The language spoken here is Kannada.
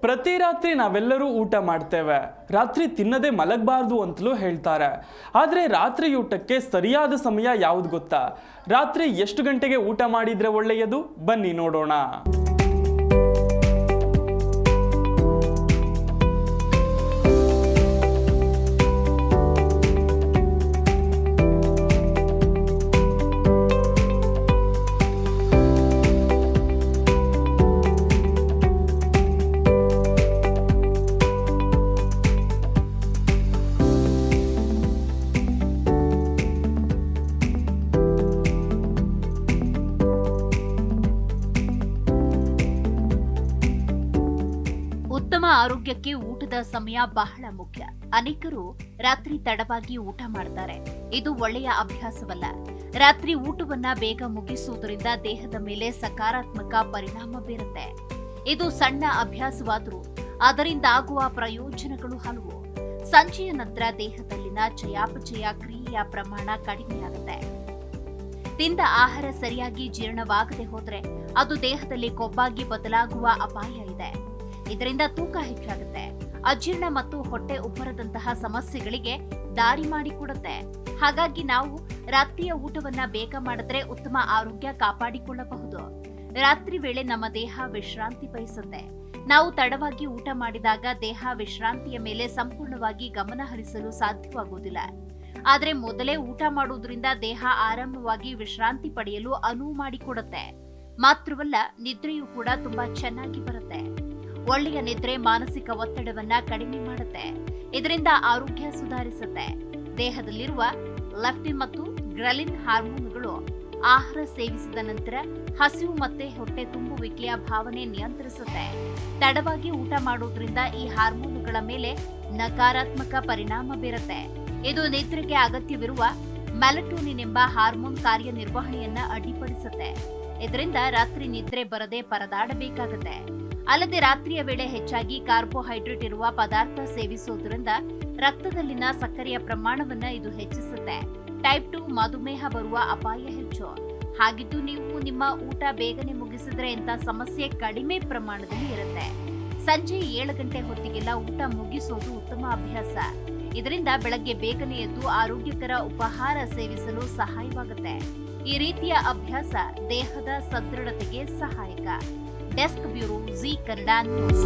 ಪ್ರತಿ ರಾತ್ರಿ ನಾವೆಲ್ಲರೂ ಊಟ ಮಾಡ್ತೇವೆ. ರಾತ್ರಿ ತಿನ್ನದೆ ಮಲಗಬಾರ್ದು ಅಂತಲೂ ಹೇಳ್ತಾರೆ. ಆದರೆ ರಾತ್ರಿ ಊಟಕ್ಕೆ ಸರಿಯಾದ ಸಮಯ ಯಾವುದು ಗೊತ್ತಾ? ರಾತ್ರಿ ಎಷ್ಟು ಗಂಟೆಗೆ ಊಟ ಮಾಡಿದ್ರೆ ಒಳ್ಳೆಯದು? ಬನ್ನಿ ನೋಡೋಣ. ಉತ್ತಮ ಆರೋಗ್ಯಕ್ಕೆ ಊಟದ ಸಮಯ ಬಹಳ ಮುಖ್ಯ. ಅನೇಕರು ರಾತ್ರಿ ತಡವಾಗಿ ಊಟ ಮಾಡ್ತಾರೆ. ಇದು ಒಳ್ಳೆಯ ಅಭ್ಯಾಸವಲ್ಲ. ರಾತ್ರಿ ಊಟವನ್ನ ಬೇಗ ಮುಗಿಸುವುದರಿಂದ ದೇಹದ ಮೇಲೆ ಸಕಾರಾತ್ಮಕ ಪರಿಣಾಮ ಬೀರುತ್ತೆ. ಇದು ಸಣ್ಣ ಅಭ್ಯಾಸವಾದರೂ ಅದರಿಂದ ಆಗುವ ಪ್ರಯೋಜನಗಳು ಹಲವು. ಸಂಜೆಯ ನಂತರ ದೇಹದಲ್ಲಿನ ಚಯಾಪಚಯ ಕ್ರಿಯೆಯ ಪ್ರಮಾಣ ಕಡಿಮೆಯಾಗುತ್ತೆ. ತಿಂದ ಆಹಾರ ಸರಿಯಾಗಿ ಜೀರ್ಣವಾಗದೆ ಹೋದ್ರೆ ಅದು ದೇಹದಲ್ಲಿ ಕೊಬ್ಬಾಗಿ ಬದಲಾಗುವ ಅಪಾಯ ಇದೆ. ಇದರಿಂದ ತೂಕ ಹೆಚ್ಚಾಗುತ್ತೆ. ಅಜೀರ್ಣ ಮತ್ತು ಹೊಟ್ಟೆ ಉಬ್ಬರದಂತಹ ಸಮಸ್ಯೆಗಳಿಗೆ ದಾರಿ ಮಾಡಿಕೊಡುತ್ತೆ. ಹಾಗಾಗಿ ನಾವು ರಾತ್ರಿಯ ಊಟವನ್ನ ಬೇಗ ಮಾಡಿದ್ರೆ ಉತ್ತಮ ಆರೋಗ್ಯ ಕಾಪಾಡಿಕೊಳ್ಳಬಹುದು. ರಾತ್ರಿ ವೇಳೆ ನಮ್ಮ ದೇಹ ವಿಶ್ರಾಂತಿ ಬಯಸುತ್ತೆ. ನಾವು ತಡವಾಗಿ ಊಟ ಮಾಡಿದಾಗ ದೇಹ ವಿಶ್ರಾಂತಿಯ ಮೇಲೆ ಸಂಪೂರ್ಣವಾಗಿ ಗಮನ ಹರಿಸಲು ಸಾಧ್ಯವಾಗುವುದಿಲ್ಲ. ಆದರೆ ಮೊದಲೇ ಊಟ ಮಾಡುವುದರಿಂದ ದೇಹ ಆರಾಮವಾಗಿ ವಿಶ್ರಾಂತಿ ಪಡೆಯಲು ಅನುವು ಮಾಡಿಕೊಡುತ್ತೆ. ಮಾತ್ರವಲ್ಲ, ನಿದ್ರೆಯೂ ಕೂಡ ತುಂಬಾ ಚೆನ್ನಾಗಿ ಬರುತ್ತೆ. ಒಳ್ಳೆಯ ನಿದ್ರೆ ಮಾನಸಿಕ ಒತ್ತಡವನ್ನ ಕಡಿಮೆ ಮಾಡುತ್ತೆ. ಇದರಿಂದ ಆರೋಗ್ಯ ಸುಧಾರಿಸುತ್ತೆ. ದೇಹದಲ್ಲಿರುವ ಲೆಪ್ಟಿನ್ ಮತ್ತು ಗ್ರೆಲಿನ್ ಹಾರ್ಮೋನುಗಳು ಆಹಾರ ಸೇವಿಸಿದ ನಂತರ ಹಸಿವು ಮತ್ತೆ ಹೊಟ್ಟೆ ತುಂಬುವಿಕೆಯ ಭಾವನೆ ನಿಯಂತ್ರಿಸುತ್ತೆ. ತಡವಾಗಿ ಊಟ ಮಾಡುವುದರಿಂದ ಈ ಹಾರ್ಮೋನುಗಳ ಮೇಲೆ ನಕಾರಾತ್ಮಕ ಪರಿಣಾಮ ಬೀರುತ್ತೆ. ಇದು ನಿದ್ರೆಗೆ ಅಗತ್ಯವಿರುವ ಮೆಲಟೋನಿನ್ ಎಂಬ ಹಾರ್ಮೋನ್ ಕಾರ್ಯನಿರ್ವಹಣೆಯನ್ನ ಅಡ್ಡಿಪಡಿಸುತ್ತೆ. ಇದರಿಂದ ರಾತ್ರಿ ನಿದ್ರೆ ಬರದೆ ಪರದಾಡಬೇಕಾಗುತ್ತೆ. ಅಲ್ಲದೆ ರಾತ್ರಿಯ ವೇಳೆ ಹೆಚ್ಚಾಗಿ ಕಾರ್ಬೋಹೈಡ್ರೇಟ್ ಇರುವ ಪದಾರ್ಥ ಸೇವಿಸುವುದರಿಂದ ರಕ್ತದಲ್ಲಿನ ಸಕ್ಕರೆಯ ಪ್ರಮಾಣವನ್ನ ಇದು ಹೆಚ್ಚಿಸುತ್ತೆ. ಟೈಪ್ 2 ಮಧುಮೇಹ ಬರುವ ಅಪಾಯ ಹೆಚ್ಚು. ಹಾಗಿದ್ದು ನೀವು ನಿಮ್ಮ ಊಟ ಬೇಗನೆ ಮುಗಿಸಿದ್ರೆ ಇಂಥ ಸಮಸ್ಯೆ ಕಡಿಮೆ ಪ್ರಮಾಣದಲ್ಲಿ ಇರುತ್ತೆ. ಸಂಜೆ 7 ಗಂಟೆ ಹೊತ್ತಿಗೆಲ್ಲ ಊಟ ಮುಗಿಸೋದು ಉತ್ತಮ ಅಭ್ಯಾಸ. ಇದರಿಂದ ಬೆಳಗ್ಗೆ ಬೇಗನೆ ಎದ್ದು ಆರೋಗ್ಯಕರ ಉಪಹಾರ ಸೇವಿಸಲು ಸಹಾಯವಾಗುತ್ತೆ. ಈ ರೀತಿಯ ಅಭ್ಯಾಸ ದೇಹದ ಸದೃಢತೆಗೆ ಸಹಾಯಕ. Desk bureau, G Kannada news.